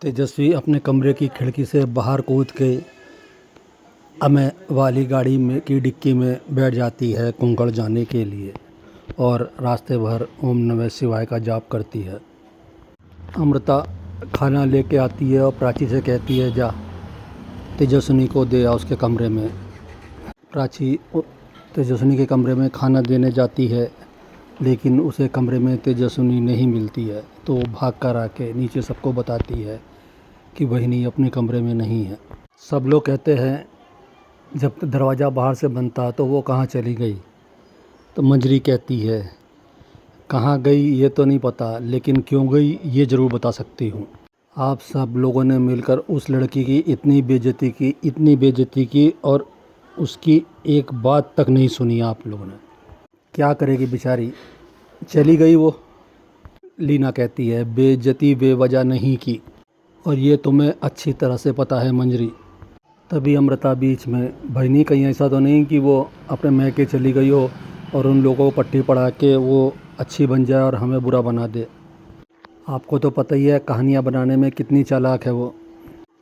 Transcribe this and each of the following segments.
तेजस्वी अपने कमरे की खिड़की से बाहर कूद के अमय वाली गाड़ी में की डिक्की में बैठ जाती है कुंकड़ जाने के लिए और रास्ते भर ओम नमः शिवाय का जाप करती है। अमृता खाना लेके आती है और प्राची से कहती है, जा तेजस्विनी को दे आ उसके कमरे में। प्राची तेजस्विनी के कमरे में खाना देने जाती है, लेकिन उसे कमरे में तेजस्विनी नहीं मिलती है, तो वो भाग कर आके नीचे सबको बताती है कि बहिनी अपने कमरे में नहीं है। सब लोग कहते हैं जब दरवाज़ा बाहर से बनता तो वो कहाँ चली गई। तो मंजरी कहती है, कहाँ गई ये तो नहीं पता, लेकिन क्यों गई ये ज़रूर बता सकती हूँ। आप सब लोगों ने मिलकर उस लड़की की इतनी बेइज्जती की और उसकी एक बात तक नहीं सुनी आप लोगों ने। क्या करेगी बेचारी, चली गई वो। लीना कहती है, बेइज्जती बेवजह नहीं की और ये तुम्हें अच्छी तरह से पता है मंजरी। तभी अमृता बीच में, बहनी कहीं ऐसा तो नहीं कि वो अपने मैके चली गई हो और उन लोगों को पट्टी पढ़ा के वो अच्छी बन जाए और हमें बुरा बना दे। आपको तो पता ही है कहानियाँ बनाने में कितनी चालाक है वो।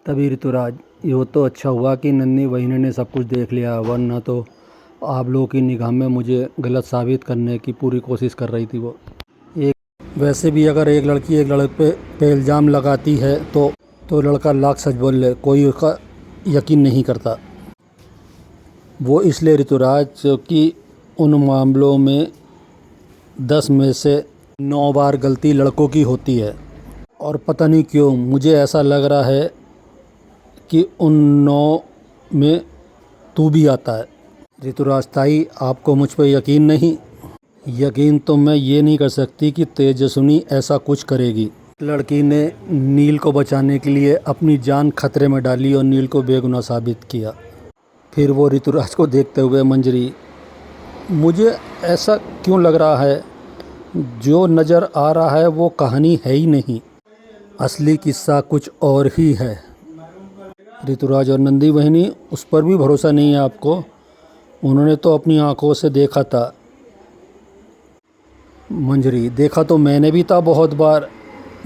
तभी ऋतुराज, ये तो अच्छा हुआ कि नन्ही बहनी ने सब कुछ देख लिया, वरना तो आप लोगों की निगाह में मुझे गलत साबित करने की पूरी कोशिश कर रही थी वो। वैसे भी अगर एक लड़की एक लड़के पे इल्ज़ाम लगाती है तो लड़का लाख सच बोल ले, कोई उसका यकीन नहीं करता। वो इसलिए ऋतुराज, क्योंकि उन मामलों में 10 में से 9 बार गलती लड़कों की होती है और पता नहीं क्यों मुझे ऐसा लग रहा है कि उन 9 में तू भी आता है। ऋतुराज ताई, आपको मुझ पर यकीन नहीं? यकीन तो मैं ये नहीं कर सकती कि तेजस्विनी ऐसा कुछ करेगी। लड़की ने नील को बचाने के लिए अपनी जान खतरे में डाली और नील को बेगुनाह साबित किया। फिर वो ऋतुराज को देखते हुए, मंजरी, मुझे ऐसा क्यों लग रहा है, जो नज़र आ रहा है वो कहानी है ही नहीं, असली किस्सा कुछ और ही है। ऋतुराज और नंदी बहनी, उस पर भी भरोसा नहीं है आपको? उन्होंने तो अपनी आंखों से देखा था। मंजरी, देखा तो मैंने भी था बहुत बार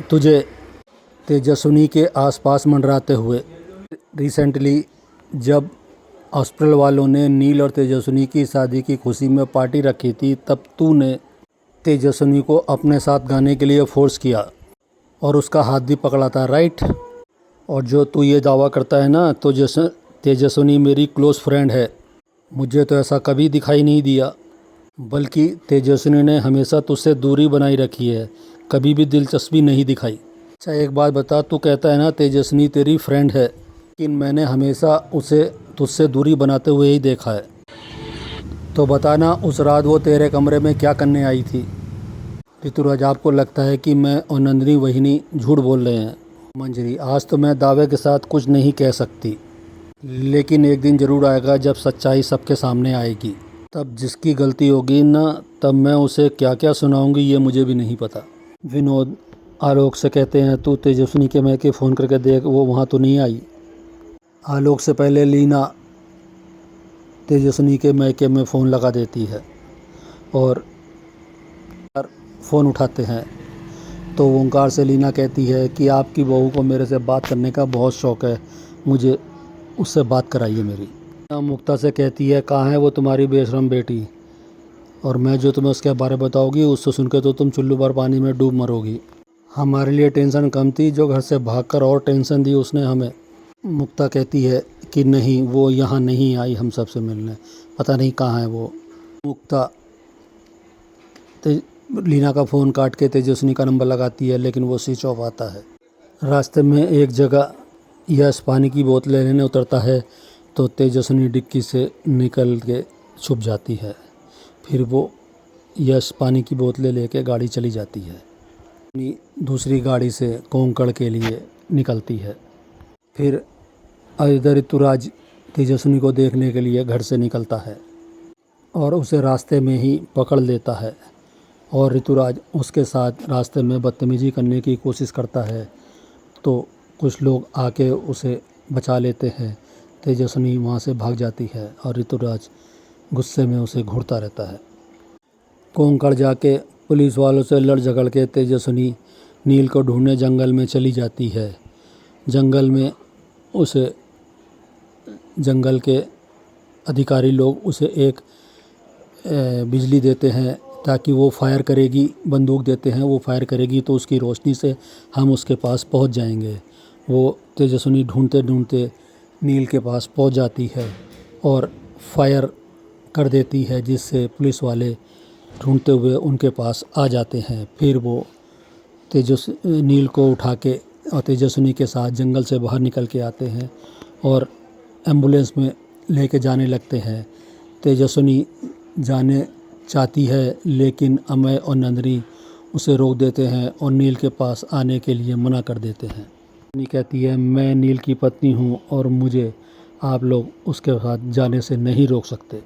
तुझे तेजस्विनी के आसपास मंडराते हुए। रिसेंटली जब हॉस्पिटल वालों ने नील और तेजस्विनी की शादी की खुशी में पार्टी रखी थी, तब तूने तेजस्विनी को अपने साथ गाने के लिए फोर्स किया और उसका हाथ भी पकड़ा था, राइट? और जो तू ये दावा करता है ना, तो तेजस्विनी मेरी क्लोज़ फ्रेंड है, मुझे तो ऐसा कभी दिखाई नहीं दिया, बल्कि तेजस्विनी ने हमेशा तुझसे दूरी बनाई रखी है, कभी भी दिलचस्पी नहीं दिखाई। अच्छा एक बात बता, तू कहता है ना तेजस्विनी तेरी फ्रेंड है, लेकिन मैंने हमेशा उसे तुझसे दूरी बनाते हुए ही देखा है। तो बताना उस रात वो तेरे कमरे में क्या करने आई थी? ऋतुराज, आपको लगता है कि मैं और नंदिनी वहिनी झूठ बोल रहे हैं? मंजरी, आज तो मैं दावे के साथ कुछ नहीं कह सकती, लेकिन एक दिन ज़रूर आएगा जब सच्चाई सबके सामने आएगी। तब जिसकी गलती होगी ना, तब मैं उसे क्या क्या सुनाऊंगी ये मुझे भी नहीं पता। विनोद आलोक से कहते हैं, तू तेजस्विनी के मैके फ़ोन करके देख, वो वहाँ तो नहीं आई। आलोक से पहले लीना तेजस्विनी के मैके में फ़ोन लगा देती है और फ़ोन उठाते हैं तो ओंकार से लीना कहती है कि आपकी बहू को मेरे से बात करने का बहुत शौक़ है, मुझे उससे बात कराइए मेरी। मुक्ता से कहती है, कहाँ है वो तुम्हारी बेशरम बेटी, और मैं जो तुम्हें उसके बारे में बताऊंगी उससे सुनकर तो तुम चुल्लू भर पानी में डूब मरोगी। हमारे लिए टेंशन कम थी, जो घर से भागकर और टेंशन दी उसने हमें। मुक्ता कहती है कि नहीं, वो यहाँ नहीं आई हम सबसे मिलने, पता नहीं कहाँ है वो। मुक्ता लीना का फ़ोन काट के तेजस्विनी का नंबर लगाती है, लेकिन वो स्विच ऑफ आता है। रास्ते में एक जगह यश पानी की बोतलें लेने उतरता है तो तेजस्विनी डिक्की से निकल के छुप जाती है। फिर वो यश पानी की बोतलें लेके गाड़ी चली जाती है, अपनी दूसरी गाड़ी से कोंकण के लिए निकलती है। फिर इधर ऋतुराज तेजस्विनी को देखने के लिए घर से निकलता है और उसे रास्ते में ही पकड़ लेता है और ऋतुराज उसके साथ रास्ते में बदतमीज़ी करने की कोशिश करता है, तो कुछ लोग आके उसे बचा लेते हैं। तेजस्विनी वहाँ से भाग जाती है और ऋतुराज गुस्से में उसे घूरता रहता है। कोंकण जाके पुलिस वालों से लड़ झगड़ के तेजस्विनी नील को ढूंढने जंगल में चली जाती है जंगल में उसे जंगल के अधिकारी लोग उसे एक बिजली देते हैं ताकि वो फायर करेगी, बंदूक देते हैं, वो फायर करेगी तो उसकी रोशनी से हम उसके पास पहुंच जाएंगे। वो तेजस्विनी ढूंढते ढूंढते नील के पास पहुंच जाती है और फायर कर देती है, जिससे पुलिस वाले ढूंढते हुए उनके पास आ जाते हैं। फिर वो नील को उठा के और तेजस्विनी के साथ जंगल से बाहर निकल के आते हैं और एम्बुलेंस में लेके जाने लगते हैं। तेजस्विनी जाने चाहती है लेकिन अमय और नंदिनी उसे रोक देते हैं और नील के पास आने के लिए मना कर देते हैं। नंदिनी कहती है, मैं नील की पत्नी हूँ और मुझे आप लोग उसके साथ जाने से नहीं रोक सकते।